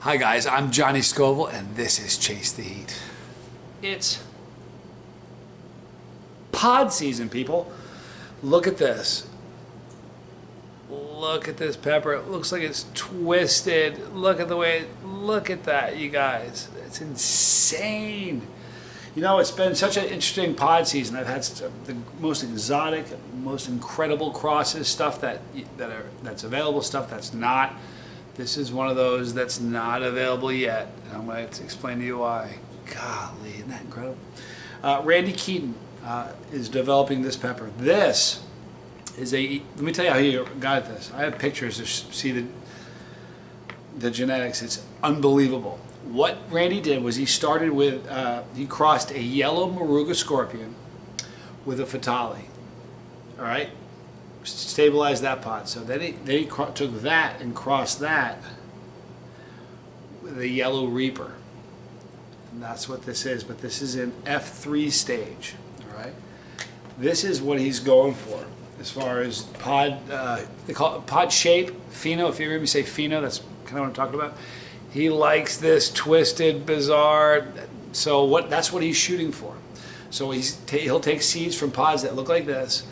Hi guys, I'm Johnny Scoville and this is Chase the Heat. It's pod season, people. Look at this. Look at this pepper. It looks like it's twisted. Look at the way, look at that, you guys. It's insane. You know, it's been such an interesting pod season. I've had the most exotic, most incredible crosses, stuff that's available, stuff that's not. This is one of those that's not available yet, and I'm going to explain to you why. Golly, isn't that incredible? Randy Keaton is developing this pepper. This is let me tell you how he got this. I have pictures to see the genetics. It's unbelievable. What Randy did was he started with, he crossed a yellow Moruga scorpion with a Fatalii, all right? Stabilized that pod. So then he took that and crossed that with a yellow Reaper. And that's what this is, but this is in F3 stage, all right? This is what he's going for as far as pod, they call it pod shape, pheno. If you hear me say pheno, that's kind of what I'm talking about. He likes this twisted, bizarre, so that's what he's shooting for. So he'll take seeds from pods that look like this,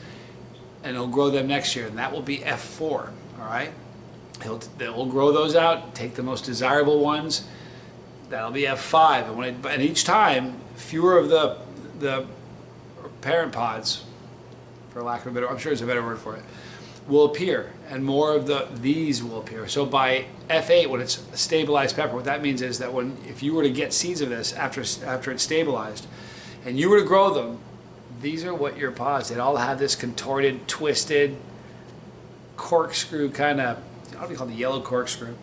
and he'll grow them next year, and that will be F4, all right? He'll grow those out, take the most desirable ones, that'll be F5, and each time, fewer of the parent pods, for lack of a better, I'm sure there's a better word for it, will appear, and more of these will appear. So by F8, when it's a stabilized pepper, what that means is that if you were to get seeds of this after it's stabilized, and you were to grow them, these are what your pods, they'd all have this contorted, twisted, corkscrew kind of, I don't know, called the yellow corkscrew.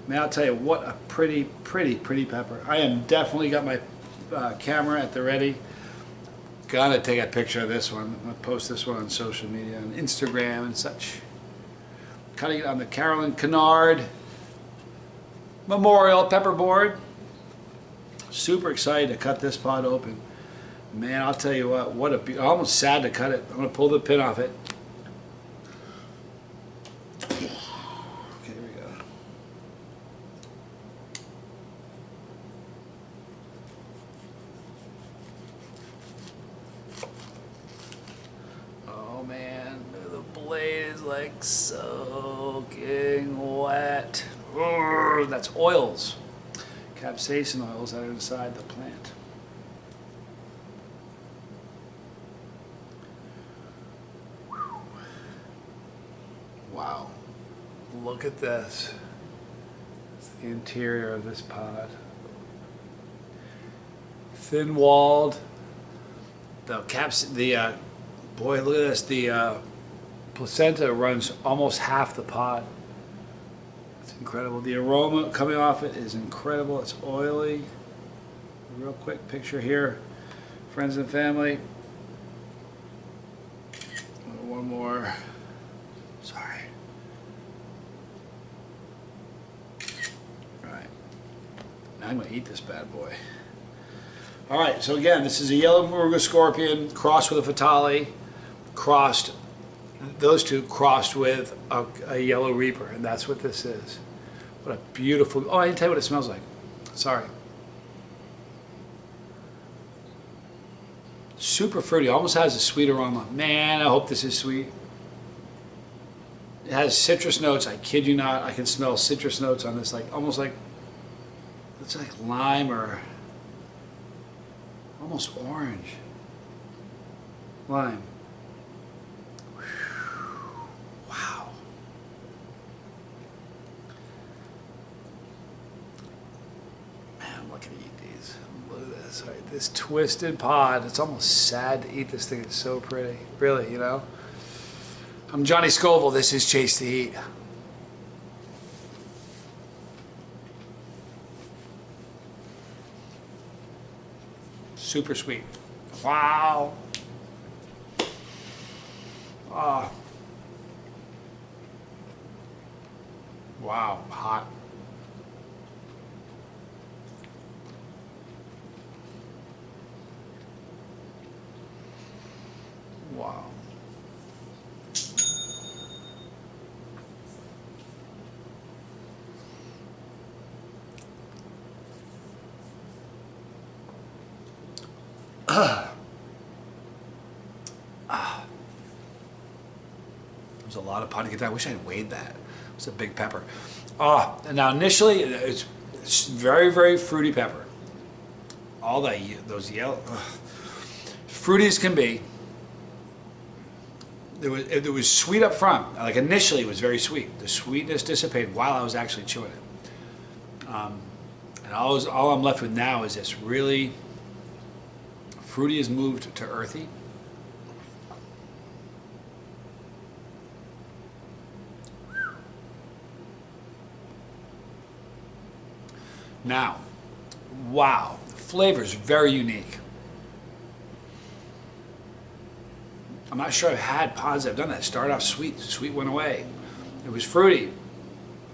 Man, I'll tell you, what a pretty, pretty, pretty pepper. I am definitely got my camera at the ready. Gonna take a picture of this one. I'm gonna post this one on social media, on Instagram and such. Cutting it on the Carolyn Kennard Memorial Pepper Board. Super excited to cut this pod open. Man, I'll tell you what I'm almost sad to cut it. I'm gonna pull the pin off it. Okay, here we go. Oh man, the blade is like soaking wet. Urgh, that's oils, capsaicin oils that are inside the plant. Wow, look at this. It's the interior of this pod. Thin-walled. Boy, look at this. The placenta runs almost half the pod. It's incredible. The aroma coming off it is incredible. It's oily. Real quick picture here, friends and family. One more. Sorry. All right. Now I'm going to eat this bad boy. All right. So again, this is a yellow Moruga scorpion crossed with a Fatalii, those two crossed with a yellow Reaper, and that's what this is. What a beautiful. Oh, I didn't tell you what it smells like. Sorry. Super fruity. Almost has a sweet aroma. Man, I hope this is sweet. It has citrus notes. I kid you not. I can smell citrus notes on this, like almost like it's like lime or almost orange. Lime. Wow. Man, I'm lucky to eat these. Look at this. All right, this twisted pod. It's almost sad to eat this thing. It's so pretty. Really, you know. I'm Johnny Scoville. This is Chase the Heat. Super sweet. Wow. Oh. Wow. Hot. Wow. There's a lot of pot to get that. I wish I had weighed that. It's a big pepper. And now initially, it's very, very fruity pepper. All that, those yellow, fruity as can be. It was sweet up front. Like initially, it was very sweet. The sweetness dissipated while I was actually chewing it. And all I'm left with now is this really fruity has moved to earthy. Now, wow, the flavor is very unique. I'm not sure I've had pods that have done that. Started off sweet, sweet went away. It was fruity.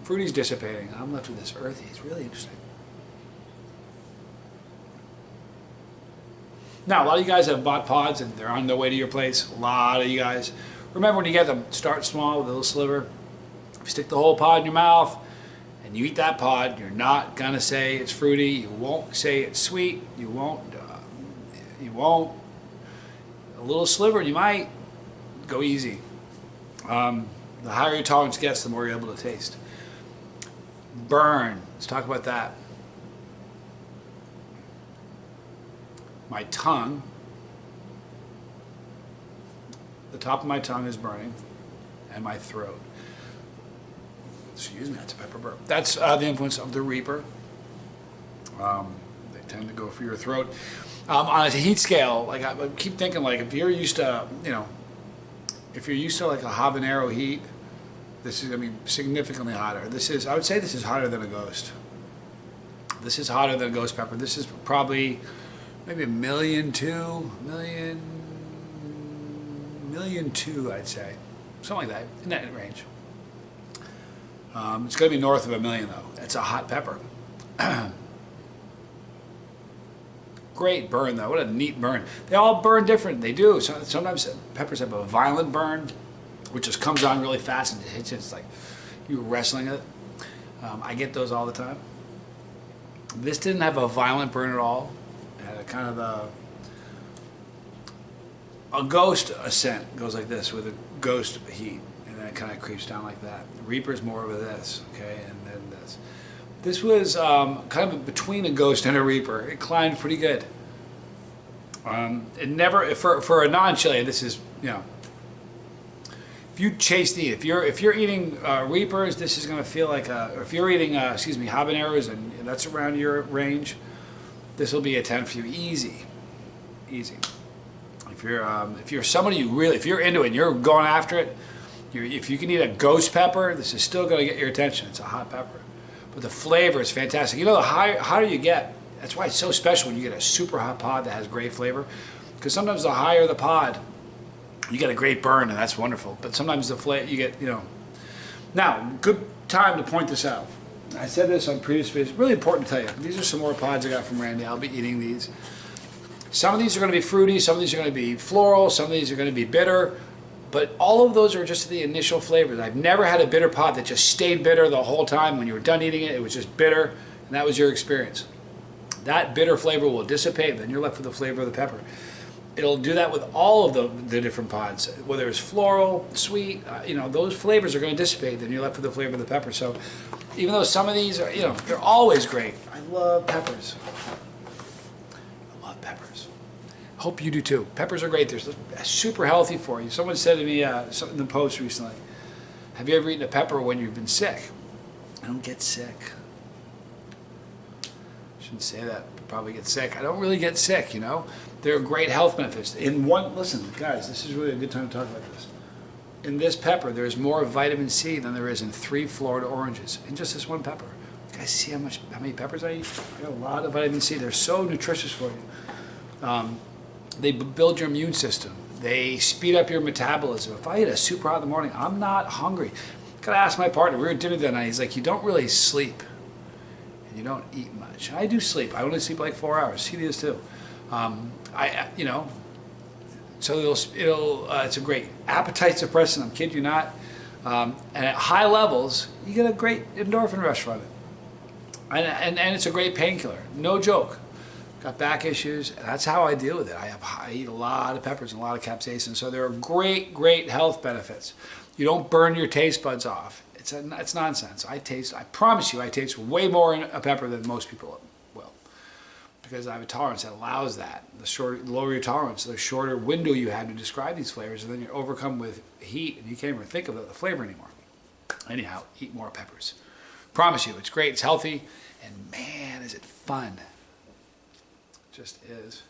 Fruity's dissipating. I'm left with this earthy. It's really interesting. Now, a lot of you guys have bought pods and they're on their way to your place. A lot of you guys. Remember when you get them, start small with a little sliver. If you stick the whole pod in your mouth and you eat that pod, you're not going to say it's fruity. You won't say it's sweet. You won't. A little sliver, you might. Go easy. The higher your tolerance gets, the more you're able to taste. Burn. Let's talk about that. My tongue, the top of my tongue is burning, and my throat. Excuse me, that's a pepper burp. That's the influence of the Reaper. They tend to go for your throat. On a heat scale, like I keep thinking, like if you're used to, if you're used to like a habanero heat, this is going to be significantly hotter. I would say this is hotter than a ghost. This is hotter than a ghost pepper. This is probably maybe 1.2 million, I'd say. Something like that, in that range. It's going to be north of 1 million though. It's a hot pepper. Great burn though, what a neat burn. They all burn different, they do. So, sometimes peppers have a violent burn, which just comes on really fast and hits you. It's like you're wrestling it. I get those all the time. This didn't have a violent burn at all. It had a kind of a ghost ascent, goes like this with a ghost heat, and then it kind of creeps down like that. The Reaper's more of this, okay, and then this. This was kind of between a ghost and a Reaper. It climbed pretty good. It never, for a non-chili, this is, if you chase the, if you're eating Reapers, this is going to feel like if you're eating, habaneros and that's around your range, this will be a 10 for you, easy. If you're somebody if you're into it and you're going after it, if you can eat a ghost pepper, this is still going to get your attention. It's a hot pepper. But the flavor is fantastic. The hotter you get, that's why it's so special when you get a super hot pod that has great flavor. Because sometimes the higher the pod, you get a great burn, and that's wonderful. But sometimes the flavor, you get, Now, good time to point this out. I said this on previous videos. Really important to tell you. These are some more pods I got from Randy. I'll be eating these. Some of these are going to be fruity. Some of these are going to be floral. Some of these are going to be bitter. But all of those are just the initial flavors. I've never had a bitter pod that just stayed bitter the whole time. When you were done eating it, it was just bitter, and that was your experience. That bitter flavor will dissipate, and then you're left with the flavor of the pepper. It'll do that with all of the different pods, whether it's floral, sweet, those flavors are going to dissipate, then you're left with the flavor of the pepper. So even though some of these are, they're always great. I love peppers. I love peppers. Hope you do too. Peppers are great. They're super healthy for you. Someone said to me something in the post recently, have you ever eaten a pepper when you've been sick? I don't get sick. Shouldn't say that. Probably get sick. I don't really get sick, There are great health benefits. Listen, guys, this is really a good time to talk about this. In this pepper, there's more vitamin C than there is in 3 Florida oranges. In just this one pepper. You guys see how many peppers I eat? I got a lot of vitamin C. They're so nutritious for you. They build your immune system. They speed up your metabolism. If I eat a super hot in the morning, I'm not hungry. Gotta ask my partner. We were at dinner that night. He's like, you don't really sleep, and you don't eat much. I do sleep. I only sleep like 4 hours. He does too. So it's a great appetite suppressant. I'm kidding you not. And at high levels, you get a great endorphin rush from it. And it's a great painkiller. No joke. got back issues, and that's how I deal with it. I eat a lot of peppers and a lot of capsaicin, so there are great, great health benefits. You don't burn your taste buds off. It's nonsense. I promise you, I taste way more in a pepper than most people will, because I have a tolerance that allows that. The lower your tolerance, the shorter window you have to describe these flavors, and then you're overcome with heat, and you can't even think of the flavor anymore. Anyhow, eat more peppers. Promise you, it's great, it's healthy, and man, is it fun. It just is.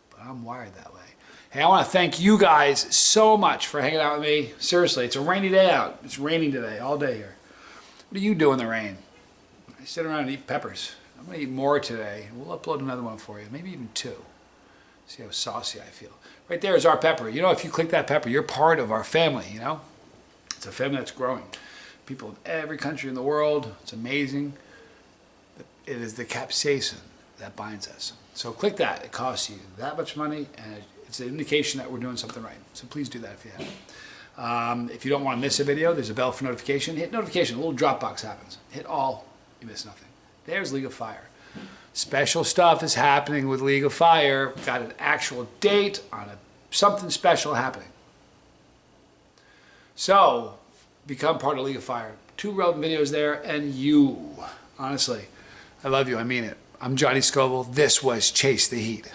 But I'm wired that way. Hey, I want to thank you guys so much for hanging out with me. Seriously, it's a rainy day out. It's raining today, all day here. What do you do in the rain? I sit around and eat peppers. I'm going to eat more today. We'll upload another one for you, maybe even 2. See how saucy I feel. Right there is our pepper. You know, if you click that pepper, you're part of our family, you know? It's a family that's growing. People in every country in the world. It's amazing. It is the capsaicin that binds us. So click that. It costs you that much money, and it's an indication that we're doing something right. So please do that if you haven't. If you don't want to miss a video, there's a bell for notification. Hit notification. A little drop box happens. Hit all. You miss nothing. There's League of Fire. Special stuff is happening with League of Fire. We've got an actual date on something special happening. So become part of League of Fire. 2 relevant videos there, and you. Honestly, I love you. I mean it. I'm Johnny Scoble. This was Chase the Heat.